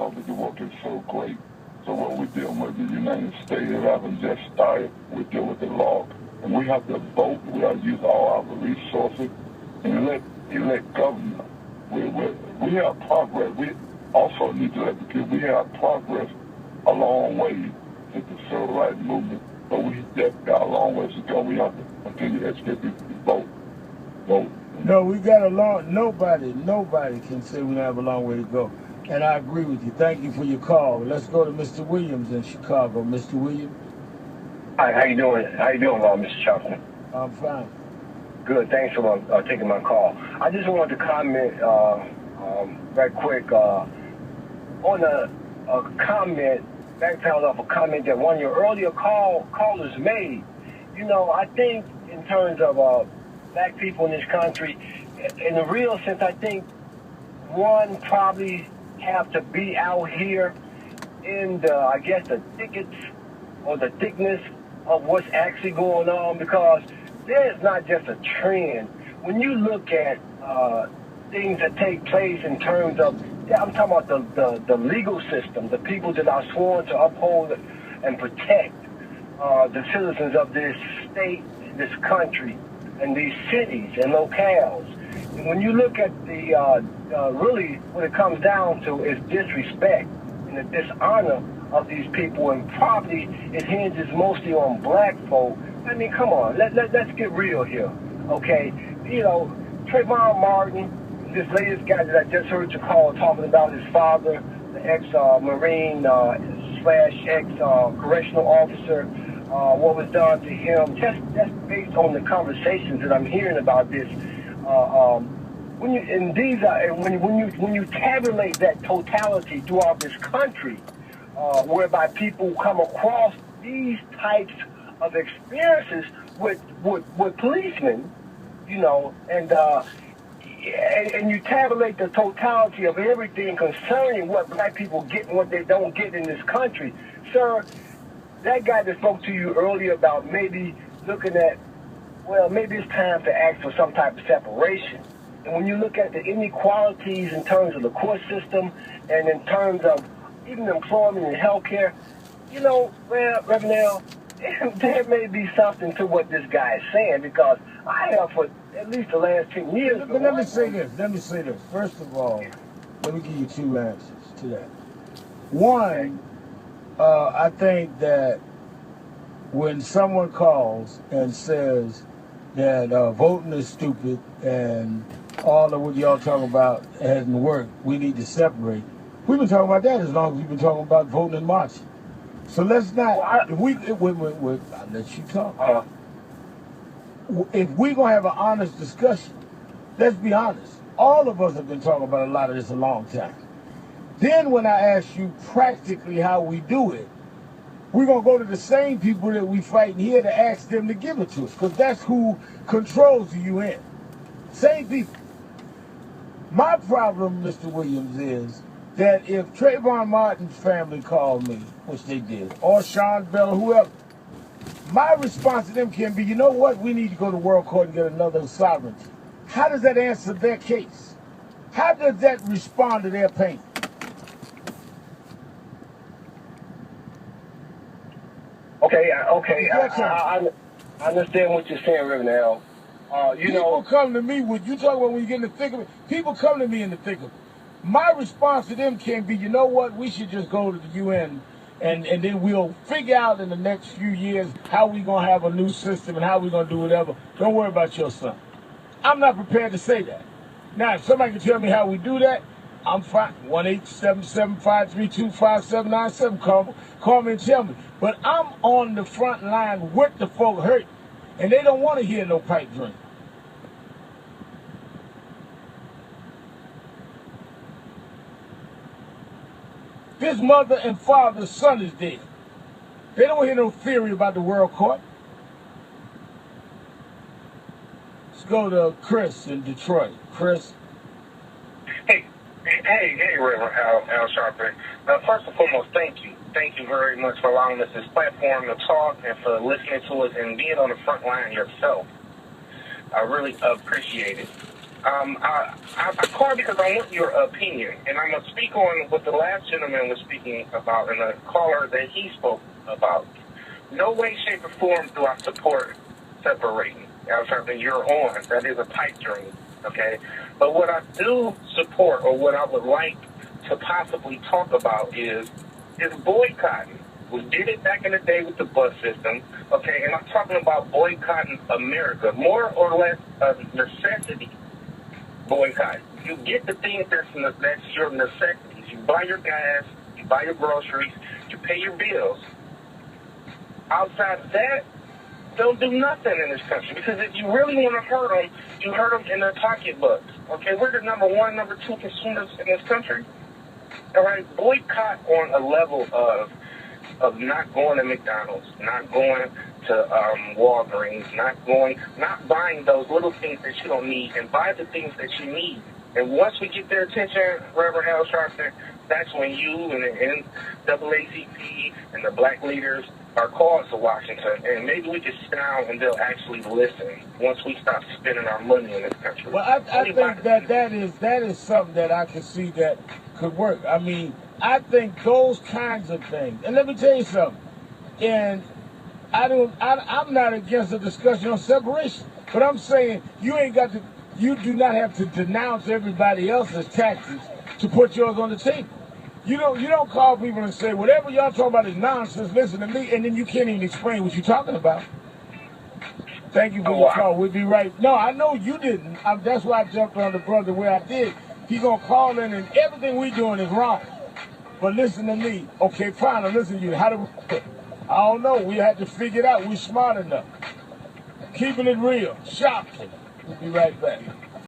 because the work is so great. So what we're dealing with the United States haven't just started. We're dealing with the law. And we have to vote. We have to use all our resources and elect government. We have progress. We also need to let the people, we have progress a long way since the civil rights movement, but we just got a long ways to go. We have to continue to educate people to vote. Vote. No, we got a long, nobody can say we have a long way to go. And I agree with you. Thank you for your call. Let's go to Mr. Williams in Chicago. Mr. Williams? Hi, how you doing? How you doing, Mr. Sharpton? I'm fine. Good, thanks for taking my call. I just wanted to comment very quick on a comment, backpedal off a comment that one of your earlier callers made. You know, I think in terms of black people in this country, in the real sense, I think one probably have to be out here in the, I guess, the thickets or the thickness of what's actually going on, because there's not just a trend. When you look at things that take place in terms of, I'm talking about the legal system, the people that are sworn to uphold and protect the citizens of this state, this country, and these cities and locales. And when you look at the, really what it comes down to is disrespect and the dishonor of these people, and probably it hinges mostly on black folk. I mean, come on, let's get real here, okay? You know, Trayvon Martin, this latest guy that I just heard you call talking about his father, the ex-Marine slash ex-correctional officer, what was done to him, just based on the conversations that I'm hearing about this. When you tabulate that totality throughout this country, whereby people come across these types of experiences with policemen, you know, and you tabulate the totality of everything concerning what black people get and what they don't get in this country. Sir, that guy that spoke to you earlier about maybe looking at, well, maybe it's time to ask for some type of separation. And when you look at the inequalities in terms of the court system and in terms of even employment and healthcare, you know, well, Reverend, there may be something to what this guy is saying, because I have for at least the last 10 years. But let me say this. First of all, let me give you two answers to that. One, I think that when someone calls and says that voting is stupid and all of what y'all talking about hasn't worked, we need to separate. We've been talking about that as long as we've been talking about voting and marching. So let's not, I'll let you talk. If we're going to have an honest discussion, let's be honest. All of us have been talking about a lot of this a long time. Then when I ask you practically how we do it, we're going to go to the same people that we fighting here to ask them to give it to us, because that's who controls the UN. Same people. My problem, Mr. Williams, is that if Trayvon Martin's family called me, which they did, or Sean Bell or whoever, my response to them can be, you know what, we need to go to World Court and get another sovereignty. How does that answer their case? How does that respond to their pain? Okay, I understand what you're saying, Reverend Al. People come to me with, you talk about when you get in the thick of it, people come to me in the thick of it. My response to them can be, you know what, we should just go to the UN and then we'll figure out in the next few years how we're going to have a new system and how we're going to do whatever. Don't worry about your son. I'm not prepared to say that. Now, if somebody can tell me how we do that, I'm fine. 1-877-532-5797. Call me and tell me. But I'm on the front line with the folk hurt, and they don't want to hear no pipe dream. His mother and father's son is dead. They don't hear no theory about the World Court. Let's go to Chris in Detroit. Chris. Hey, Reverend Al Sharpton. First and foremost, thank you. Thank you very much for allowing us this platform to talk and for listening to us and being on the front line yourself. I really appreciate it. I called because I want your opinion, and I'm going to speak on what the last gentleman was speaking about and the caller that he spoke about. No way, shape, or form do I support separating. Something you're on. That is a pipe dream, okay? But what I do support, or what I would like to possibly talk about is boycotting. We did it back in the day with the bus system, okay? And I'm talking about boycotting America, more or less a necessity boycott. You get the things that's your necessities. You buy your gas, you buy your groceries, you pay your bills. Outside of that, don't do nothing in this country, because if you really want to hurt them, you hurt them in their pocketbooks. Okay, we're the number one, number two consumers in this country. All right, boycott on a level of not going to McDonald's, not going to Walgreens, not buying those little things that you don't need, and buy the things that you need. And once we get their attention, Reverend Al Sharpton, that's when you and the NAACP and the black leaders are called to Washington, and maybe we can sit down and they'll actually listen once we stop spending our money in this country. Well, I think that is something that I can see that could work. I mean, I think those kinds of things. And let me tell you something. And I'm not against a discussion on separation, but I'm saying you do not have to denounce everybody else's tactics to put yours on the table. You don't call people and say, whatever y'all talking about is nonsense, listen to me, and then you can't even explain what you're talking about. Thank you for your call. We'll be right. No, I know you didn't. That's why I jumped on the brother where I did. He's going to call in, and everything we're doing is wrong. But listen to me. Okay, fine, I'll listen to you. How do we... I don't know. We had to figure it out. We're smart enough. Keeping it real. Sharpton. We'll be right back.